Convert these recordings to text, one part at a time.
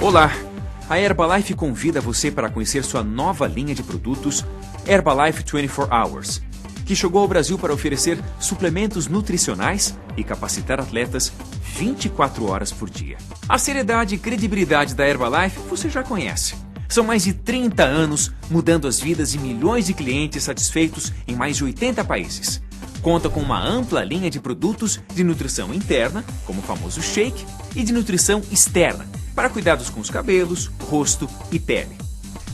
Olá! A Herbalife convida você para conhecer sua nova linha de produtos Herbalife 24 Hours, que chegou ao Brasil para oferecer suplementos nutricionais e capacitar atletas 24 horas por dia. A seriedade e credibilidade da Herbalife você já conhece. São mais de 30 anos mudando as vidas de milhões de clientes satisfeitos em mais de 80 países. Conta com uma ampla linha de produtos de nutrição interna, como o famoso shake, e de nutrição externa, para cuidados com os cabelos, rosto e pele.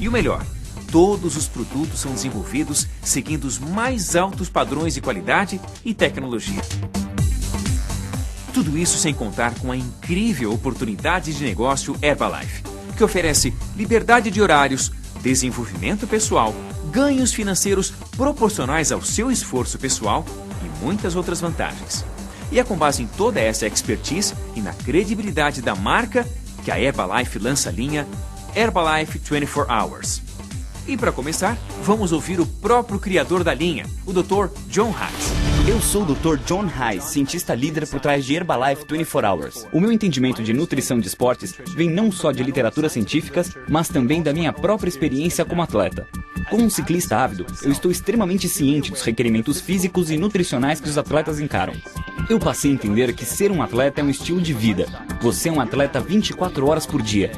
E o melhor, todos os produtos são desenvolvidos seguindo os mais altos padrões de qualidade e tecnologia. Tudo isso sem contar com a incrível oportunidade de negócio Herbalife, que oferece liberdade de horários, desenvolvimento pessoal, ganhos financeiros proporcionais ao seu esforço pessoal e muitas outras vantagens. E é com base em toda essa expertise e na credibilidade da marca que a Herbalife lança a linha Herbalife 24 Hours. E para começar, vamos ouvir o próprio criador da linha, o Dr. John Hayes. Eu sou o Dr. John Hayes, cientista líder por trás de Herbalife 24 Hours. O meu entendimento de nutrição de esportes vem não só de literaturas científicas, mas também da minha própria experiência como atleta. Como um ciclista ávido, eu estou extremamente ciente dos requerimentos físicos e nutricionais que os atletas encaram. Eu passei a entender que ser um atleta é um estilo de vida. Você é um atleta 24 horas por dia.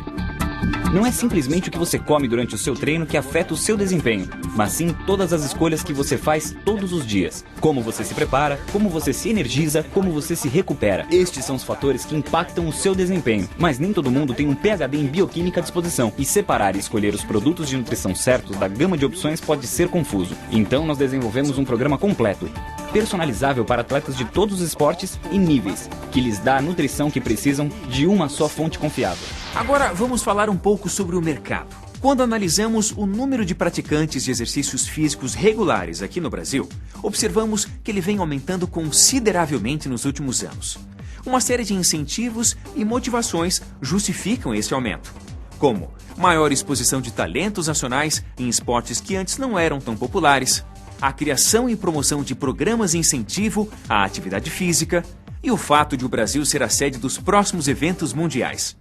Não é simplesmente o que você come durante o seu treino que afeta o seu desempenho, mas sim todas as escolhas que você faz todos os dias. Como você se prepara, como você se energiza, como você se recupera. Estes são os fatores que impactam o seu desempenho. Mas nem todo mundo tem um PhD em bioquímica à disposição. E separar e escolher os produtos de nutrição certos da gama de opções pode ser confuso. Então nós desenvolvemos um programa completo, personalizável para atletas de todos os esportes e níveis, que lhes dá a nutrição que precisam de uma só fonte confiável. Agora vamos falar um pouco sobre o mercado. Quando analisamos o número de praticantes de exercícios físicos regulares aqui no Brasil, observamos que ele vem aumentando consideravelmente nos últimos anos. Uma série de incentivos e motivações justificam esse aumento, como maior exposição de talentos nacionais em esportes que antes não eram tão populares, a criação e promoção de programas de incentivo à atividade física e o fato de o Brasil ser a sede dos próximos eventos mundiais.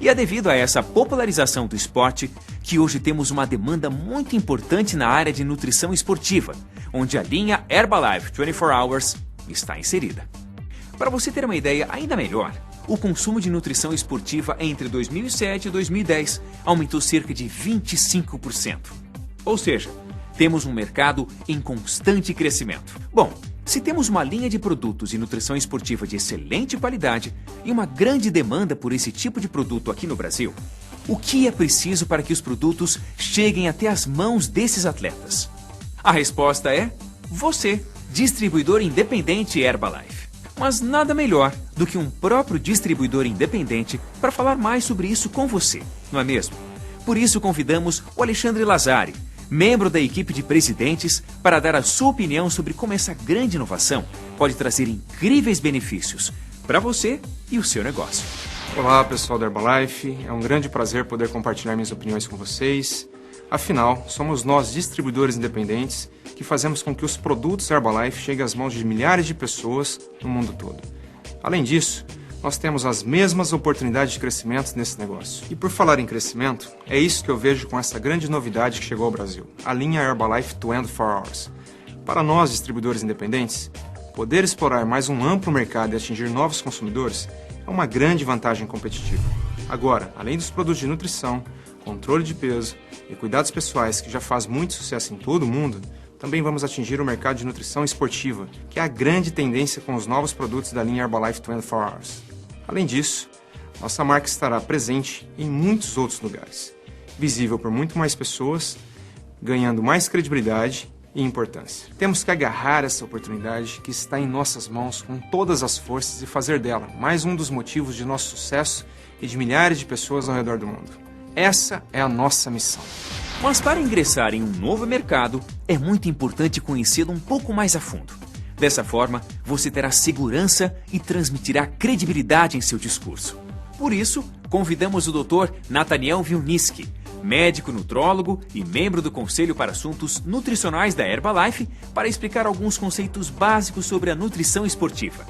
E é devido a essa popularização do esporte que hoje temos uma demanda muito importante na área de nutrição esportiva, onde a linha Herbalife 24 Hours está inserida. Para você ter uma ideia ainda melhor, o consumo de nutrição esportiva entre 2007 e 2010 aumentou cerca de 25%. Ou seja, temos um mercado em constante crescimento. Bom, se temos uma linha de produtos de nutrição esportiva de excelente qualidade e uma grande demanda por esse tipo de produto aqui no Brasil, o que é preciso para que os produtos cheguem até as mãos desses atletas? A resposta é você, distribuidor independente Herbalife. Mas nada melhor do que um próprio distribuidor independente para falar mais sobre isso com você, não é mesmo? Por isso convidamos o Alexandre Lazzari, membro da equipe de presidentes, para dar a sua opinião sobre como essa grande inovação pode trazer incríveis benefícios para você e o seu negócio. Olá pessoal da Herbalife, é um grande prazer poder compartilhar minhas opiniões com vocês. Afinal, somos nós distribuidores independentes que fazemos com que os produtos Herbalife cheguem às mãos de milhares de pessoas no mundo todo. Além disso, nós temos as mesmas oportunidades de crescimento nesse negócio. E por falar em crescimento, é isso que eu vejo com essa grande novidade que chegou ao Brasil, a linha Herbalife 24 Hours. Para nós, distribuidores independentes, poder explorar mais um amplo mercado e atingir novos consumidores é uma grande vantagem competitiva. Agora, além dos produtos de nutrição, controle de peso e cuidados pessoais que já faz muito sucesso em todo o mundo, também vamos atingir o mercado de nutrição esportiva, que é a grande tendência com os novos produtos da linha Herbalife 24 Hours. Além disso, nossa marca estará presente em muitos outros lugares, visível por muito mais pessoas, ganhando mais credibilidade e importância. Temos que agarrar essa oportunidade que está em nossas mãos com todas as forças e fazer dela mais um dos motivos de nosso sucesso e de milhares de pessoas ao redor do mundo. Essa é a nossa missão. Mas para ingressar em um novo mercado, é muito importante conhecê-lo um pouco mais a fundo. Dessa forma, você terá segurança e transmitirá credibilidade em seu discurso. Por isso, convidamos o Dr. Nathaniel Wilniski, médico nutrólogo e membro do Conselho para Assuntos Nutricionais da Herbalife, para explicar alguns conceitos básicos sobre a nutrição esportiva.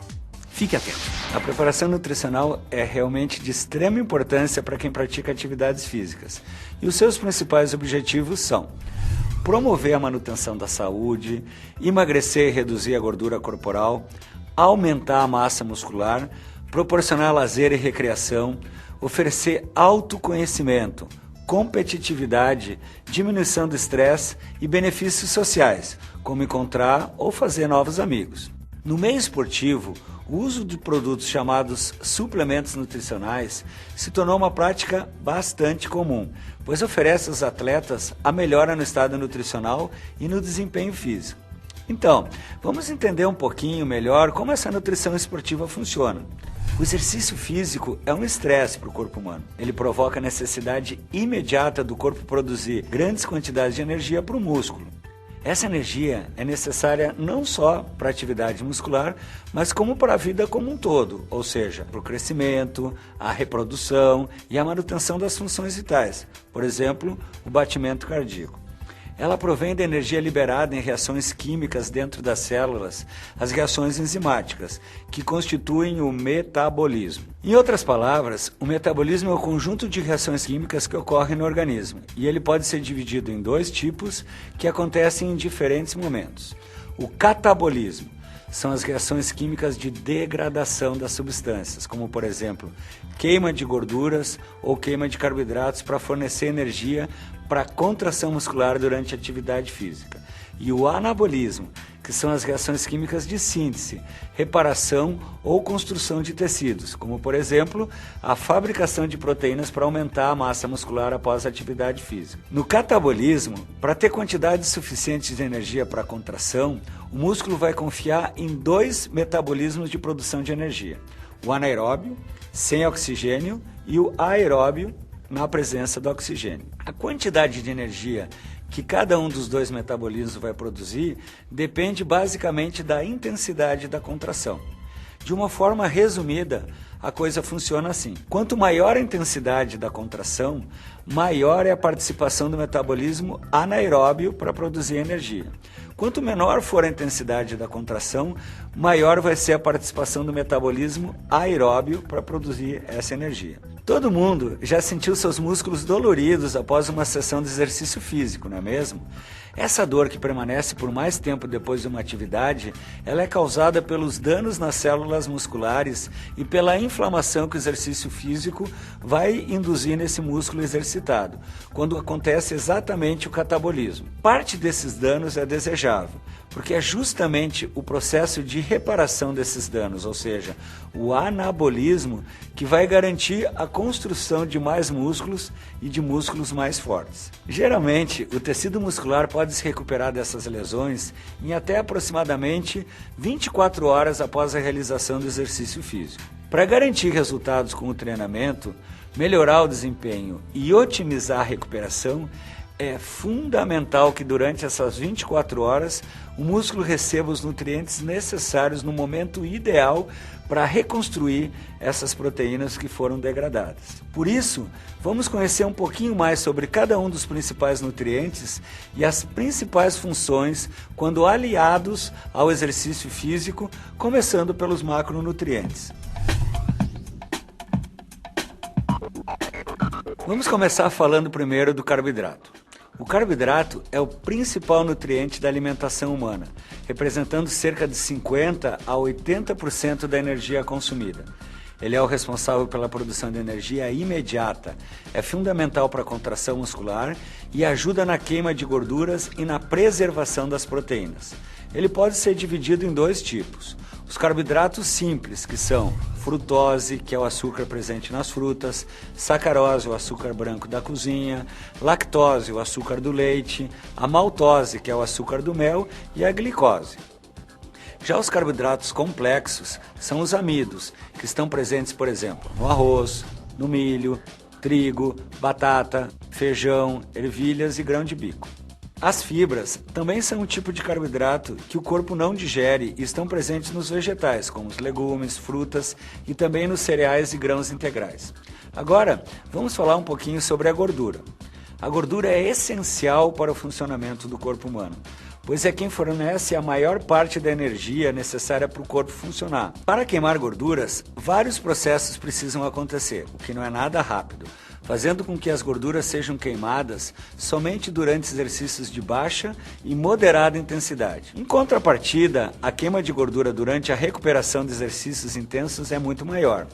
Fique atento. A preparação nutricional é realmente de extrema importância para quem pratica atividades físicas. E os seus principais objetivos são promover a manutenção da saúde, emagrecer e reduzir a gordura corporal, aumentar a massa muscular, proporcionar lazer e recreação, oferecer autoconhecimento, competitividade, diminuição do estresse e benefícios sociais, como encontrar ou fazer novos amigos. No meio esportivo, o uso de produtos chamados suplementos nutricionais se tornou uma prática bastante comum, pois oferece aos atletas a melhora no estado nutricional e no desempenho físico. Então, vamos entender um pouquinho melhor como essa nutrição esportiva funciona. O exercício físico é um estresse para o corpo humano. Ele provoca a necessidade imediata do corpo produzir grandes quantidades de energia para o músculo. Essa energia é necessária não só para a atividade muscular, mas como para a vida como um todo, ou seja, para o crescimento, a reprodução e a manutenção das funções vitais, por exemplo, o batimento cardíaco. Ela provém da energia liberada em reações químicas dentro das células, as reações enzimáticas, que constituem o metabolismo. Em outras palavras, o metabolismo é o conjunto de reações químicas que ocorrem no organismo, e ele pode ser dividido em dois tipos que acontecem em diferentes momentos. O catabolismo são as reações químicas de degradação das substâncias, como por exemplo, queima de gorduras ou queima de carboidratos para fornecer energia para a contração muscular durante a atividade física. E o anabolismo, que são as reações químicas de síntese, reparação ou construção de tecidos, como por exemplo, a fabricação de proteínas para aumentar a massa muscular após a atividade física. No catabolismo, para ter quantidades suficientes de energia para a contração, o músculo vai confiar em dois metabolismos de produção de energia: o anaeróbio, sem oxigênio, e o aeróbio, na presença do oxigênio. A quantidade de energia que cada um dos dois metabolismos vai produzir depende basicamente da intensidade da contração. De uma forma resumida, a coisa funciona assim: quanto maior a intensidade da contração, maior é a participação do metabolismo anaeróbio para produzir energia. Quanto menor for a intensidade da contração, maior vai ser a participação do metabolismo aeróbio para produzir essa energia. Todo mundo já sentiu seus músculos doloridos após uma sessão de exercício físico, não é mesmo? Essa dor, que permanece por mais tempo depois de uma atividade, ela é causada pelos danos nas células musculares e pela inflamação que o exercício físico vai induzir nesse músculo exercitado, quando acontece exatamente o catabolismo. Parte desses danos é desejável, porque é justamente o processo de reparação desses danos, ou seja, o anabolismo, que vai garantir a construção de mais músculos e de músculos mais fortes. Geralmente, o tecido muscular pode se recuperar dessas lesões em até aproximadamente 24 horas após a realização do exercício físico. Para garantir resultados com o treinamento, melhorar o desempenho e otimizar a recuperação, é fundamental que durante essas 24 horas o músculo receba os nutrientes necessários no momento ideal para reconstruir essas proteínas que foram degradadas. Por isso, vamos conhecer um pouquinho mais sobre cada um dos principais nutrientes e as principais funções quando aliados ao exercício físico, começando pelos macronutrientes. Vamos começar falando primeiro do carboidrato. O carboidrato é o principal nutriente da alimentação humana, representando cerca de 50% a 80% da energia consumida. Ele é o responsável pela produção de energia imediata, é fundamental para a contração muscular e ajuda na queima de gorduras e na preservação das proteínas. Ele pode ser dividido em dois tipos: os carboidratos simples, que são frutose, que é o açúcar presente nas frutas, sacarose, o açúcar branco da cozinha, lactose, o açúcar do leite, a maltose, que é o açúcar do mel, e a glicose. Já os carboidratos complexos são os amidos, que estão presentes, por exemplo, no arroz, no milho, trigo, batata, feijão, ervilhas e grão de bico. As fibras também são um tipo de carboidrato que o corpo não digere e estão presentes nos vegetais, como os legumes, frutas e também nos cereais e grãos integrais. Agora, vamos falar um pouquinho sobre a gordura. A gordura é essencial para o funcionamento do corpo humano, pois é quem fornece a maior parte da energia necessária para o corpo funcionar. Para queimar gorduras, vários processos precisam acontecer, o que não é nada rápido, fazendo com que as gorduras sejam queimadas somente durante exercícios de baixa e moderada intensidade. Em contrapartida, a queima de gordura durante a recuperação de exercícios intensos é muito maior.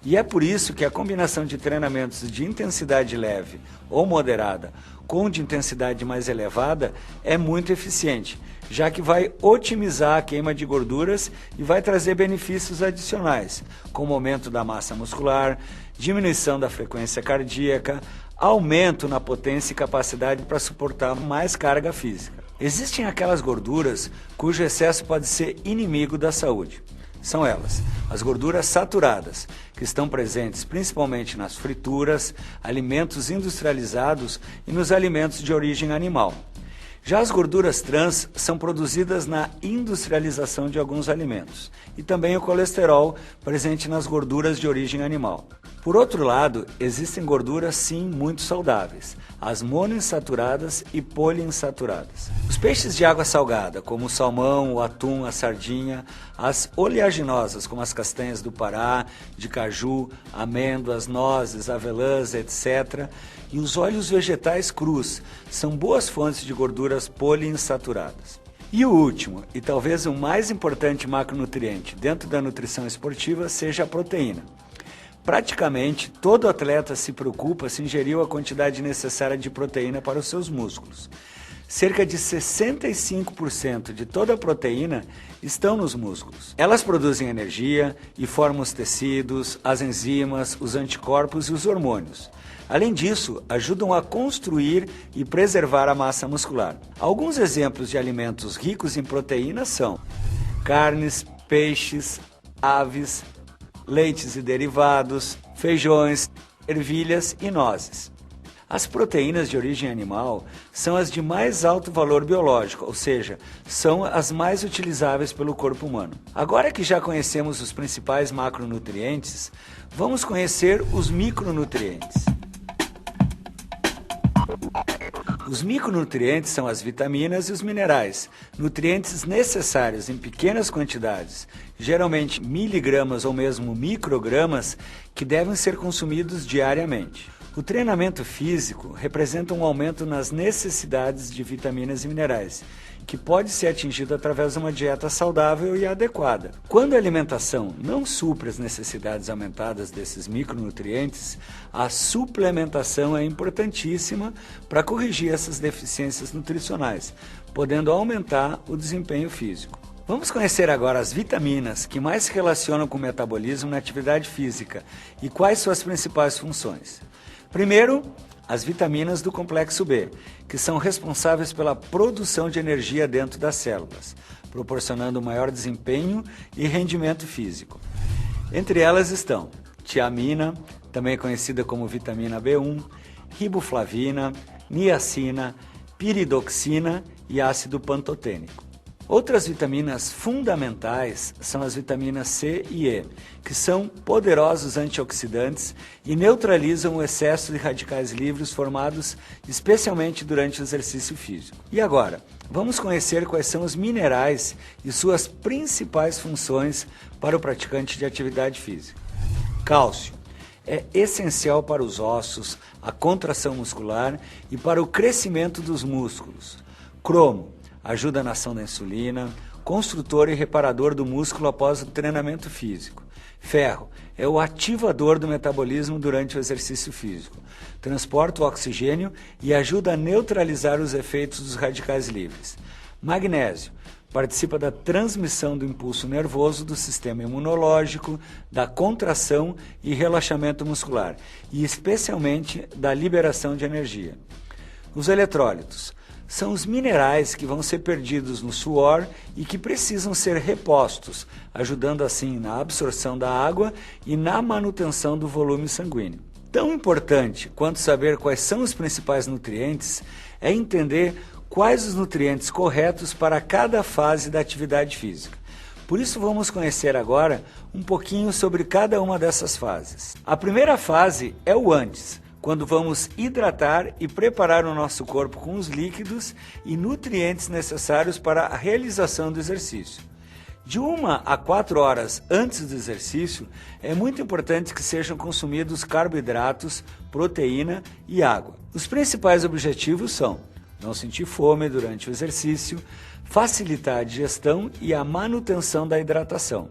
E é por isso que a combinação de treinamentos de intensidade leve ou moderada com de intensidade mais elevada é muito eficiente, já que vai otimizar a queima de gorduras e vai trazer benefícios adicionais, como aumento da massa muscular, diminuição da frequência cardíaca, aumento na potência e capacidade para suportar mais carga física. Existem aquelas gorduras cujo excesso pode ser inimigo da saúde. São elas, as gorduras saturadas, que estão presentes principalmente nas frituras, alimentos industrializados e nos alimentos de origem animal. Já as gorduras trans são produzidas na industrialização de alguns alimentos e também o colesterol presente nas gorduras de origem animal. Por outro lado, existem gorduras sim muito saudáveis, as monoinsaturadas e poliinsaturadas. Os peixes de água salgada, como o salmão, o atum, a sardinha, as oleaginosas, como as castanhas do Pará, de caju, amêndoas, nozes, avelãs, etc., e os óleos vegetais crus são boas fontes de gorduras poliinsaturadas. E o último, e talvez o mais importante macronutriente dentro da nutrição esportiva, seja a proteína. Praticamente todo atleta se preocupa se ingeriu a quantidade necessária de proteína para os seus músculos. Cerca de 65% de toda a proteína estão nos músculos. Elas produzem energia e formam os tecidos, as enzimas, os anticorpos e os hormônios. Além disso, ajudam a construir e preservar a massa muscular. Alguns exemplos de alimentos ricos em proteína são carnes, peixes, aves, leites e derivados, feijões, ervilhas e nozes. As proteínas de origem animal são as de mais alto valor biológico, ou seja, são as mais utilizáveis pelo corpo humano. Agora que já conhecemos os principais macronutrientes, vamos conhecer os micronutrientes. Os micronutrientes são as vitaminas e os minerais, nutrientes necessários em pequenas quantidades, geralmente miligramas ou mesmo microgramas, que devem ser consumidos diariamente. O treinamento físico representa um aumento nas necessidades de vitaminas e minerais, que pode ser atingido através de uma dieta saudável e adequada. Quando a alimentação não supre as necessidades aumentadas desses micronutrientes, a suplementação é importantíssima para corrigir essas deficiências nutricionais, podendo aumentar o desempenho físico. Vamos conhecer agora as vitaminas que mais se relacionam com o metabolismo na atividade física e quais suas principais funções. Primeiro, as vitaminas do complexo B, que são responsáveis pela produção de energia dentro das células, proporcionando maior desempenho e rendimento físico. Entre elas estão tiamina, também conhecida como vitamina B1, riboflavina, niacina, piridoxina e ácido pantotênico. Outras vitaminas fundamentais são as vitaminas C e E, que são poderosos antioxidantes e neutralizam o excesso de radicais livres formados especialmente durante o exercício físico. E agora, vamos conhecer quais são os minerais e suas principais funções para o praticante de atividade física. Cálcio é essencial para os ossos, a contração muscular e para o crescimento dos músculos. Cromo ajuda na ação da insulina, construtor e reparador do músculo após o treinamento físico. Ferro é o ativador do metabolismo durante o exercício físico. Transporta o oxigênio e ajuda a neutralizar os efeitos dos radicais livres. Magnésio participa da transmissão do impulso nervoso do sistema imunológico, da contração e relaxamento muscular, e especialmente da liberação de energia. Os eletrólitos são os minerais que vão ser perdidos no suor e que precisam ser repostos, ajudando assim na absorção da água e na manutenção do volume sanguíneo. Tão importante quanto saber quais são os principais nutrientes é entender quais os nutrientes corretos para cada fase da atividade física. Por isso vamos conhecer agora um pouquinho sobre cada uma dessas fases. A primeira fase é o antes, quando vamos hidratar e preparar o nosso corpo com os líquidos e nutrientes necessários para a realização do exercício. De 1 a 4 horas antes do exercício, é muito importante que sejam consumidos carboidratos, proteína e água. Os principais objetivos são não sentir fome durante o exercício, facilitar a digestão e a manutenção da hidratação.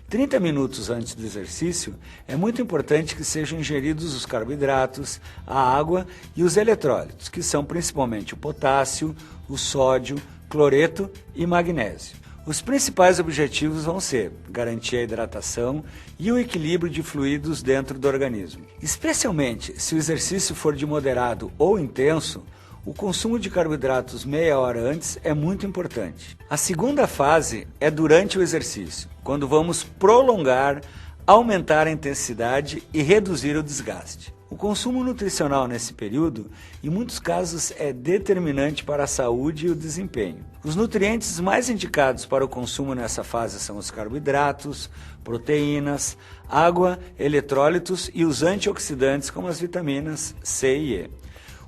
30 minutos antes do exercício, é muito importante que sejam ingeridos os carboidratos, a água e os eletrólitos, que são principalmente o potássio, o sódio, cloreto e magnésio. Os principais objetivos vão ser garantir a hidratação e o equilíbrio de fluidos dentro do organismo. Especialmente se o exercício for de moderado ou intenso, o consumo de carboidratos meia hora antes é muito importante. A segunda fase é durante o exercício, quando vamos prolongar, aumentar a intensidade e reduzir o desgaste. O consumo nutricional nesse período, em muitos casos, é determinante para a saúde e o desempenho. Os nutrientes mais indicados para o consumo nessa fase são os carboidratos, proteínas, água, eletrólitos e os antioxidantes como as vitaminas C e E.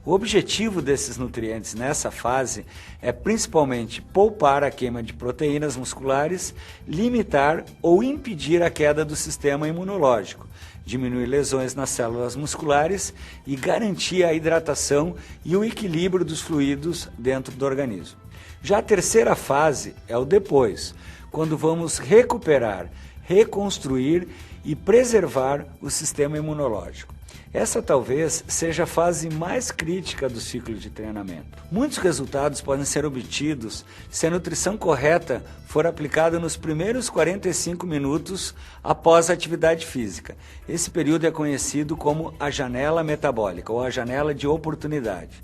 O objetivo desses nutrientes nessa fase é principalmente poupar a queima de proteínas musculares, limitar ou impedir a queda do sistema imunológico, diminuir lesões nas células musculares e garantir a hidratação e o equilíbrio dos fluidos dentro do organismo. Já a terceira fase é o depois, quando vamos recuperar, reconstruir e preservar o sistema imunológico. Essa talvez seja a fase mais crítica do ciclo de treinamento. Muitos resultados podem ser obtidos se a nutrição correta for aplicada nos primeiros 45 minutos após a atividade física. Esse período é conhecido como a janela metabólica ou a janela de oportunidade.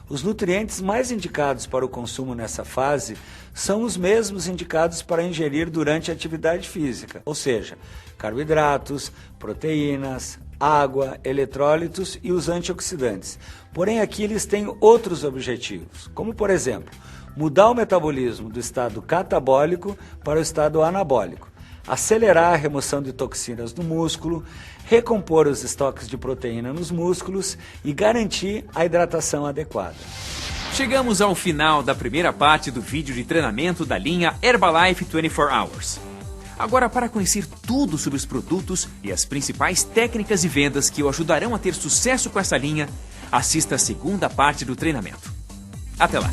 Os nutrientes mais indicados para o consumo nessa fase são os mesmos indicados para ingerir durante a atividade física, ou seja, carboidratos, proteínas, água, eletrólitos e os antioxidantes. Porém, aqui eles têm outros objetivos, como por exemplo, mudar o metabolismo do estado catabólico para o estado anabólico, acelerar a remoção de toxinas do músculo, recompor os estoques de proteína nos músculos e garantir a hidratação adequada. Chegamos ao final da primeira parte do vídeo de treinamento da linha Herbalife 24 Hours. Agora, para conhecer tudo sobre os produtos e as principais técnicas de vendas que o ajudarão a ter sucesso com essa linha, assista a segunda parte do treinamento. Até lá!